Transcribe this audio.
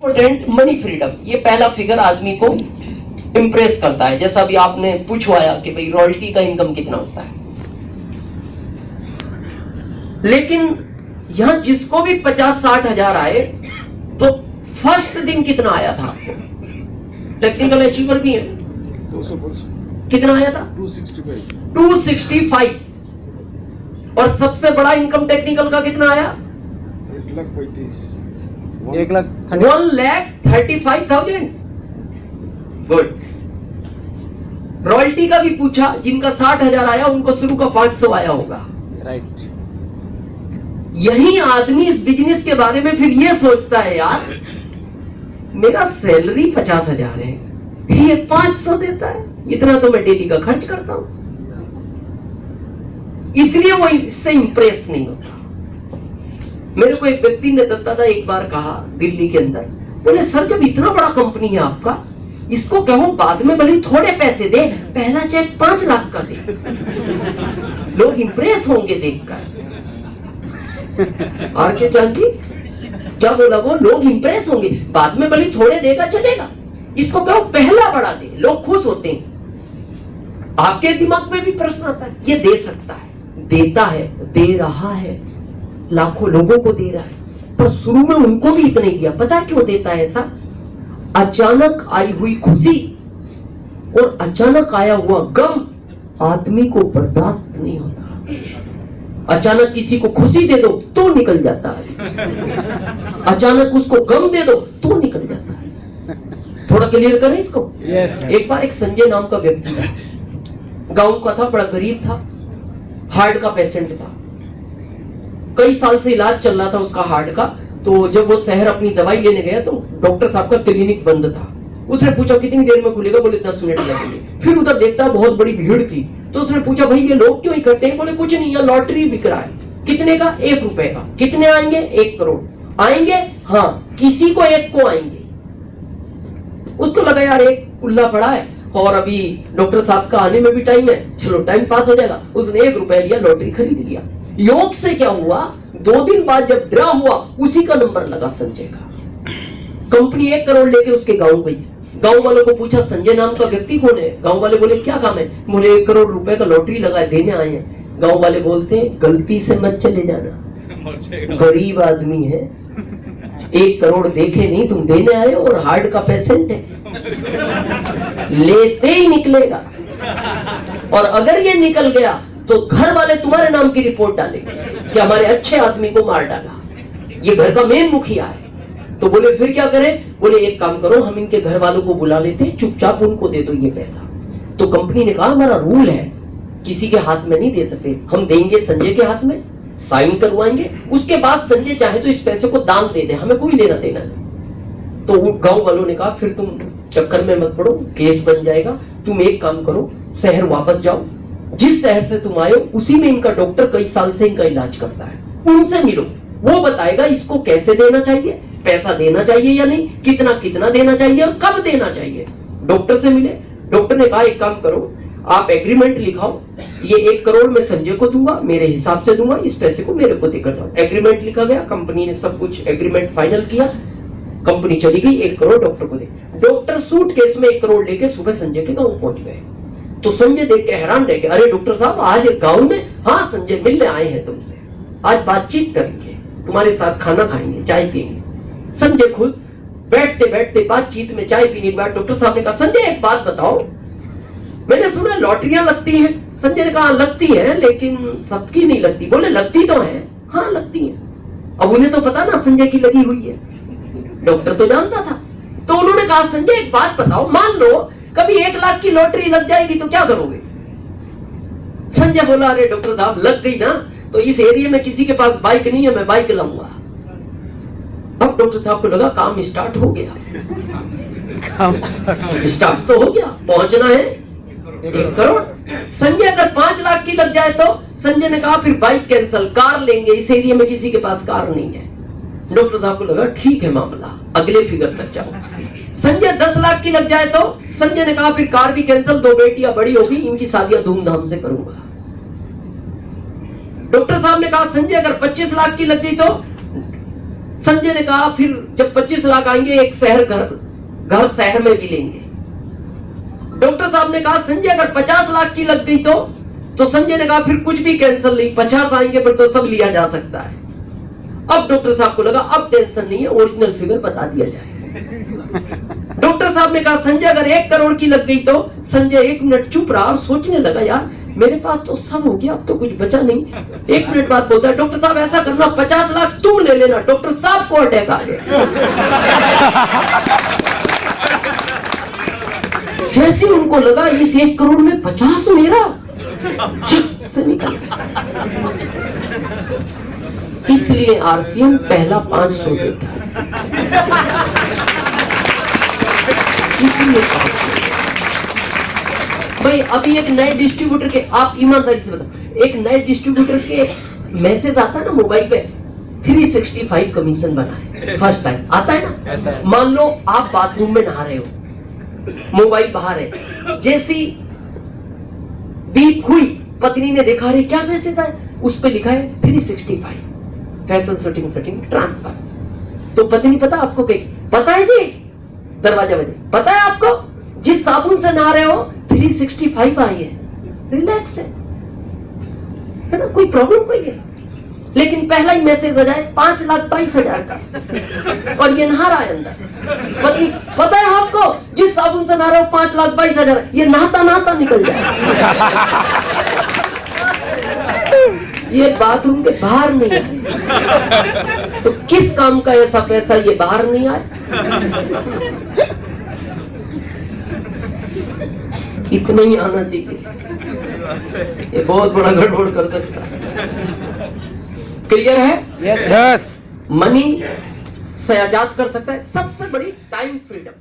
Important money freedom, ये पहला figure आदमी को इंप्रेस करता है। जैसा भी आपने पूछवाया कि भाई रॉयल्टी का इनकम कितना होता है, लेकिन यहां जिसको भी 50-60 हजार आए तो फर्स्ट दिन कितना आया था आपको? टेक्निकल अचीवर भी है, कितना आया था? 265। और सबसे बड़ा इनकम टेक्निकल का कितना आया? 1,35,000। गुड। रॉयल्टी का भी पूछा, जिनका 60,000 आया उनको शुरू का 500 आया होगा। राइट। यही आदमी इस बिजनेस के बारे में फिर ये सोचता है, यार मेरा सैलरी 50,000 है, ये 500 देता है, इतना तो मैं डेली का खर्च करता हूं, इसलिए वो इससे इंप्रेस नहीं होता। मेरे को एक व्यक्ति ने दत्ता एक बार कहा दिल्ली के अंदर, बोले सर जब इतना बड़ा कंपनी है आपका, इसको कहो बाद में भले थोड़े पैसे दे, पहला चेक 5 लाख का दे, लोग इंप्रेस होंगे देखकर। आर के चांदी क्या बोला वो? लोग इंप्रेस होंगे, बाद में भले थोड़े देगा चलेगा, इसको कहो पहला बड़ा दे, लोग खुश होते हैं। आपके दिमाग में भी प्रश्न आता है, ये दे सकता है, देता है, दे रहा है, लाखों लोगों को दे रहा है, पर शुरू में उनको भी इतने दिया। पता क्यों देता है ऐसा? अचानक आई हुई खुशी और अचानक आया हुआ गम आदमी को बर्दाश्त नहीं होता। अचानक किसी को खुशी दे दो तो निकल जाता है, अचानक उसको गम दे दो तो निकल जाता है। थोड़ा क्लियर करें इसको। एक बार एक संजय नाम का व्यक्ति था, गांव का था, बड़ा गरीब था, हार्ट का पेशेंट था, कई साल से इलाज चल रहा था उसका हार्ट का। तो जब वो शहर अपनी दवाई लेने गया तो डॉक्टर साहब का क्लिनिक बंद था। उसने पूछा कितनी देर में खुलेगा? बोले 10 मिनट लगेंगे। फिर उधर देखता बहुत बड़ी भीड़ थी, तो उसने पूछा भाई ये लोग क्यों इकट्ठे हैं? बोले कुछ नहीं, यहाँ लॉटरी बिक रहा है। कितने का? 1 रुपए का। कितने आएंगे? 1 करोड़ आएंगे। हाँ, किसी को 1 को आएंगे। उसको लगा यार एक उल्ला पड़ा है और अभी डॉक्टर साहब का आने में भी टाइम है, चलो टाइम पास हो जाएगा। उसने 1 रुपया लिया, लॉटरी खरीद लिया। योग से क्या हुआ, 2 दिन बाद जब ड्रा हुआ उसी का नंबर लगा संजय का। कंपनी 1 करोड़ लेके उसके गांव गई। गांव वालों को पूछा संजय नाम का व्यक्ति कौन है? गांव वाले बोले क्या काम है? बोले 1 करोड़ रुपए का लॉटरी लगा है, देने आए हैं। गांव वाले बोलते हैं गलती से मत चले जाना, गरीब आदमी है, 1 करोड़ देखे नहीं, तुम देने आए हो और हार्ट का पेशेंट है, लेते ही निकलेगा। और अगर ये निकल गया तो घर वाले तुम्हारे नाम की रिपोर्ट डालेंगे कि हमारे अच्छे आदमी को मार डाला, ये घर का मेन मुखिया है। तो बोले फिर क्या करें? बोले एक काम करो, हम इनके घर वालों को बुला लेते, चुपचाप उनको दे दो ये पैसा। तो कंपनी ने कहा हमारा रूल है, किसी के हाथ में नहीं दे सकते, हम देंगे संजय के हाथ में, साइन करवाएंगे, उसके बाद संजय चाहे तो इस पैसे को दान दे दे, हमें कोई लेना देना नहीं। तो गांव वालों ने कहा फिर तुम चक्कर में मत पड़ो, केस बन जाएगा, तुम एक काम करो, शहर वापस जाओ, जिस शहर से तुम आए हो उसी में इनका डॉक्टर कई साल से इनका इलाज करता है, उनसे मिलो, वो बताएगा इसको कैसे देना चाहिए, पैसा देना चाहिए या नहीं, कितना कितना देना चाहिए और कब देना चाहिए। डॉक्टर से मिले, डॉक्टर ने कहा एक काम करो, आप एग्रीमेंट लिखाओ, ये 1 करोड़ में संजय को दूंगा, मेरे हिसाब से दूंगा, इस पैसे को मेरे को देकर दो। एग्रीमेंट लिखा गया, कंपनी ने सब कुछ एग्रीमेंट फाइनल किया, कंपनी चली गई, 1 करोड़ डॉक्टर को दे। डॉक्टर सूटकेस में 1 करोड़ लेके सुबह संजय के गांव पहुंच गए। तो संजय देख के हैरान रह गए, अरे डॉक्टर साहब आज गांव में? हाँ संजय, मिलने आए हैं तुमसे, आज बातचीत करेंगे, तुम्हारे साथ खाना खाएंगे, चाय पिएंगे। संजय खुश, बैठते बैठते बातचीत में चाय पीने के बाद डॉक्टर साहब ने कहा संजय एक बात बताओ, मैंने सुना लॉटरियां लगती हैं। संजय ने कहा लगती है लेकिन सबकी नहीं लगती। बोले लगती तो है? हाँ लगती है। अब उन्हें तो पता ना संजय की लगी हुई है, डॉक्टर तो जानता था। तो उन्होंने कहा संजय एक बात बताओ, मान लो कभी 1 लाख की लॉटरी लग जाएगी तो क्या करोगे? संजय बोला अरे डॉक्टर साहब लग गई ना तो इस एरिया में किसी के पास बाइक नहीं है, मैं बाइक लाऊंगा। अब डॉक्टर साहब को लगा काम स्टार्ट हो गया, स्टार्ट तो हो गया, पहुंचना है 1 करोड़। संजय अगर 5 लाख की लग जाए तो? संजय ने कहा फिर बाइक कैंसिल, कार लेंगे, इस एरिया में किसी के पास कार नहीं है। डॉक्टर साहब को लगा ठीक है मामला, अगले फिगर तक जाओ। संजय 10 लाख की लग जाए तो? संजय ने कहा फिर कार भी कैंसिल, 2 बेटियां बड़ी होगी, इनकी शादियां धूमधाम से करूंगा। डॉक्टर साहब ने कहा संजय अगर 25 लाख की लग गई तो? संजय ने कहा फिर जब 25 लाख आएंगे एक घर शहर में भी लेंगे। डॉक्टर साहब ने कहा संजय अगर 50 लाख की लग गई तो संजय ने कहा फिर कुछ भी कैंसिल नहीं, 50 आएंगे पर तो सब लिया जा सकता है। अब डॉक्टर साहब को लगा अब टेंशन नहीं है, ओरिजिनल फिगर बता दिया जाए। डॉक्टर साहब ने कहा संजय अगर 1 करोड़ की लग गई तो संजय 1 मिनट चुप रहा और सोचने लगा यार मेरे पास तो सब हो गया, अब तो कुछ बचा नहीं। 1 मिनट बाद बोलता है डॉक्टर साहब ऐसा करना 50 लाख तुम ले लेना, डॉक्टर साहब को अटैक आ गया। जैसे उनको लगा इस 1 करोड़ में 50 मेरा झट से निकल गया। इसलिए आरसीएम पहला 500 देता है। इसलिए भाई अभी एक नए डिस्ट्रीब्यूटर के, आप ईमानदारी से बताओ, एक नए डिस्ट्रीब्यूटर के मैसेज आता है ना मोबाइल पे 365 कमीशन बना है, फर्स्ट टाइम आता है ना। मान लो आप बाथरूम में नहा रहे हो, मोबाइल बाहर है, जैसी बीप हुई पत्नी ने देखा रही क्या मैसेज आया, उस पे लिखा है 365 फैशन सेटिंग ट्रांसफर। तो पत्नी पता आपको क्या पता है जी, दरवाजा बजे पता है आपको जिस साबुन से नहा रहे हो 365 आई है, रिलैक्स है ना, कोई प्रॉब्लम कोई है। लेकिन पहला ही मैसेज आ जाए 5,22,000 का और ये नहा रहा है अंदर। पत्नी पता है आपको जिस साबुन से नहा रहे हो 5,22,000, ये नहाता नहाता निकल जाए। ये बाथरूम के बाहर नहीं आए तो किस काम का ऐसा पैसा ये बाहर नहीं आए? इतना ही आना चाहिए, ये बहुत बड़ा गड़बड़ कर सकता है। क्लियर है? यस। मनी से आजाद कर सकता है, सबसे बड़ी टाइम फ्रीडम।